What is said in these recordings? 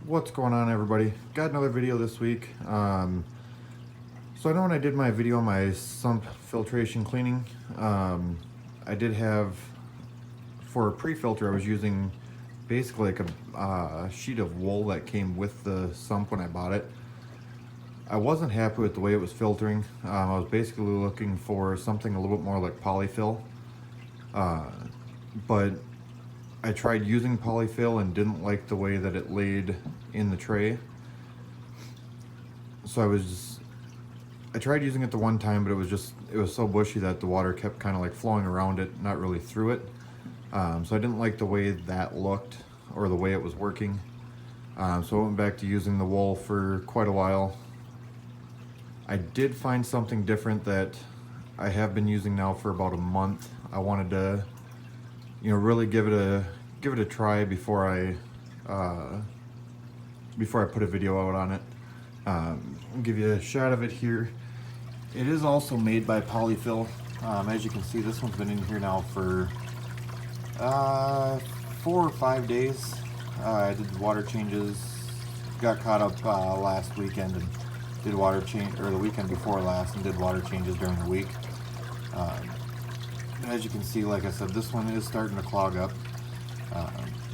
What's going on, everybody? Got another video this week. So I know when I did my video on my sump filtration cleaning, I did have, for a pre-filter, I was using basically like a sheet of wool that came with the sump when I bought it. I wasn't happy with the way it was filtering. I was basically looking for something a little bit more like polyfill, but I tried using polyfill and didn't like the way that it laid in the tray. So I tried using it the one time, but it was so bushy that the water kept kind of like flowing around it, not really through it. So I didn't like the way that looked or the way it was working. So I went back to using the wool for quite a while. I did find something different that I have been using now for about a month. I wanted to, really give it a try before I put a video out on it. I'll give you a shot of it here. It is also made by Polyfill. As you can see, this one's been in here now for 4 or 5 days. I did water changes, got caught up last weekend and did water change, or the weekend before last, and did water changes during the week. As you can see, like I said, this one is starting to clog up.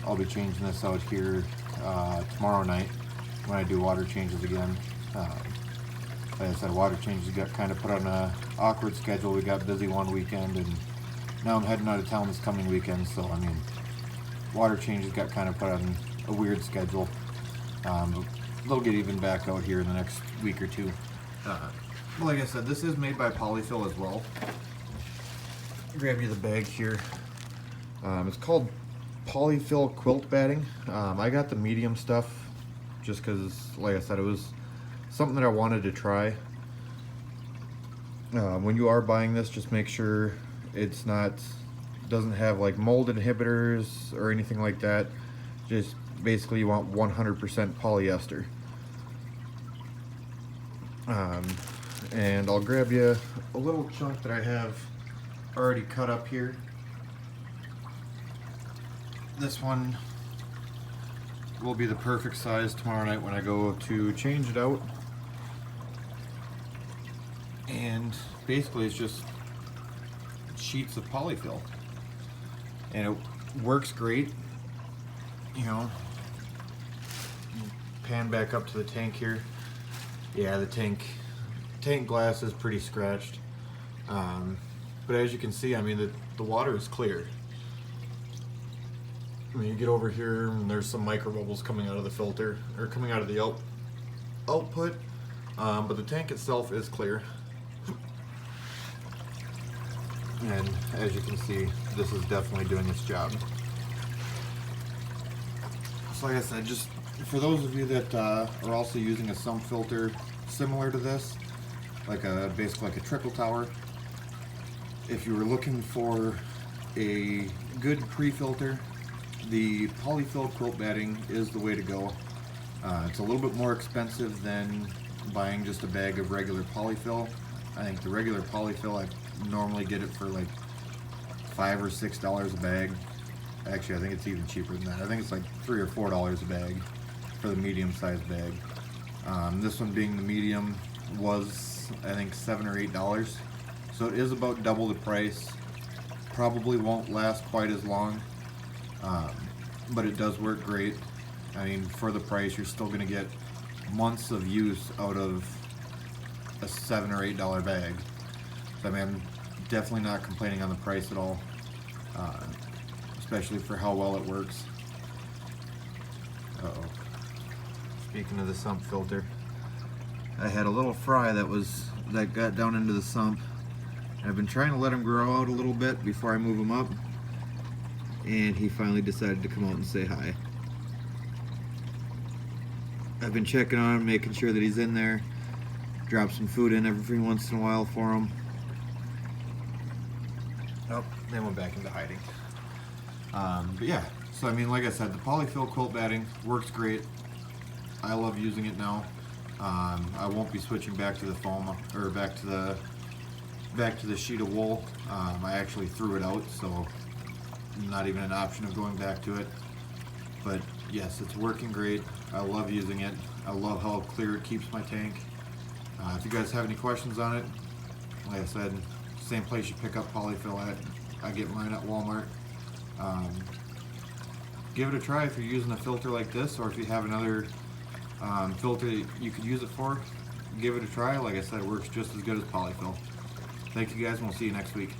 I'll be changing this out here tomorrow night when I do water changes again. Like I said, water changes got kind of put on an awkward schedule. We got busy one weekend, and now I'm heading out of town this coming weekend, so I mean, water changes got kind of put on a weird schedule. They'll get even back out here in the next week or two. But like I said, this is made by Polyfill as well. Grab you the bag here. It's called Polyfill quilt batting. I got the medium stuff just because, like I said, it was something that I wanted to try. When you are buying this, just make sure doesn't have like mold inhibitors or anything like that. Just basically you want 100% polyester. And I'll grab you a little chunk that I have already cut up here. This one will be the perfect size tomorrow night when I go to change it out. And basically it's just sheets of polyfill, and it works great. Pan back up to the tank here. Yeah, the tank glass is pretty scratched, but as you can see, I mean, the water is clear. I mean, you get over here and there's some micro bubbles coming out of the filter, or coming out of the output, but the tank itself is clear. And as you can see, this is definitely doing its job. So like I said, just for those of you that are also using a sump filter similar to this, basically like a trickle tower, if you were looking for a good pre-filter, the Polyfill quilt batting is the way to go. It's a little bit more expensive than buying just a bag of regular polyfill. I think the regular polyfill, I normally get it for like $5 or $6 a bag. Actually, I think it's even cheaper than that. I think it's like $3 or $4 a bag for the medium sized bag. This one, being the medium, was I think $7 or $8. So it is about double the price. Probably won't last quite as long, but it does work great. I mean, for the price, you're still going to get months of use out of a $7 or $8 bag. So I mean, I'm definitely not complaining on the price at all, especially for how well it works. Uh-oh. Speaking of the sump filter, I had a little fry that got down into the sump. I've been trying to let him grow out a little bit before I move him up, and he finally decided to come out and say hi. I've been checking on him, making sure that he's in there. Drop some food in every once in a while for him. Oh, they went back into hiding. But yeah, so I mean, like I said, the Polyfill quilt batting works great. I love using it now. I won't be switching back to the foam, or back to the sheet of wool. I actually threw it out, so not even an option of going back to it. But yes, it's working great. I love using it. I love how clear it keeps my tank. If you guys have any questions on it, like I said, same place you pick up polyfill at. I get mine at Walmart. Give it a try if you're using a filter like this, or if you have another filter you could use it for. Give it a try. Like I said, it works just as good as polyfill. Thank you guys, and we'll see you next week.